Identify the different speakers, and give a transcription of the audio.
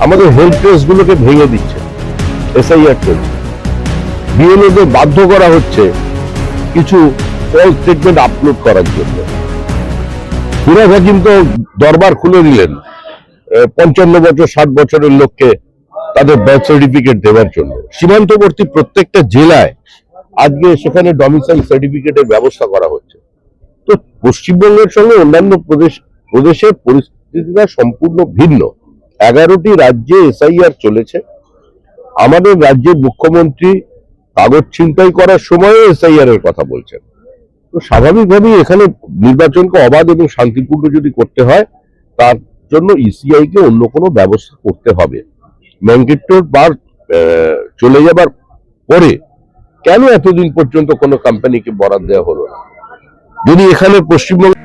Speaker 1: আমাদের health trace গুলোকে ভেঙে দিচ্ছে, এসআইআর চলছে, বিএলওদের বাধ্য করা হচ্ছে কিছু ফলস স্টেটমেন্ট আপলোড করার জন্য। ফিরোজ হাকিম তো দরবার খুলে দিলেন 55 বছর 60 বছরের লোককে তাদের বার্থ সার্টিফিকেট দেওয়ার জন্য। সীমান্তবর্তী প্রত্যেকটা জেলায় আজকে সেখানে ডমিসাইল সার্টিফিকেটের ব্যবস্থা করা হচ্ছে। তো পশ্চিমবঙ্গের সঙ্গে অন্যান্য প্রদেশের পরিস্থিতিটা সম্পূর্ণ ভিন্ন। 11টি রাজ্যে এসআইআর চলেছে। আমাদের রাজ্যের মুখ্যমন্ত্রী কাগজ ছিনতাই করার সময় এসআইআর এর কথা বলছেন। তো স্বাভাবিকভাবেই এখানে নির্বাচনকে অবাধ এবং শান্তিপূর্ণ যদি করতে হয়, তার জন্য ইসিআই কে অন্য কোনো ব্যবস্থা করতে হবে। ম্যান্ডেটর বার চলে যাবার পরে কেন এতদিন পর্যন্ত কোনো কোম্পানিকে বরাদ দেওয়া হলো না? যদি এখানে পশ্চিমবঙ্গ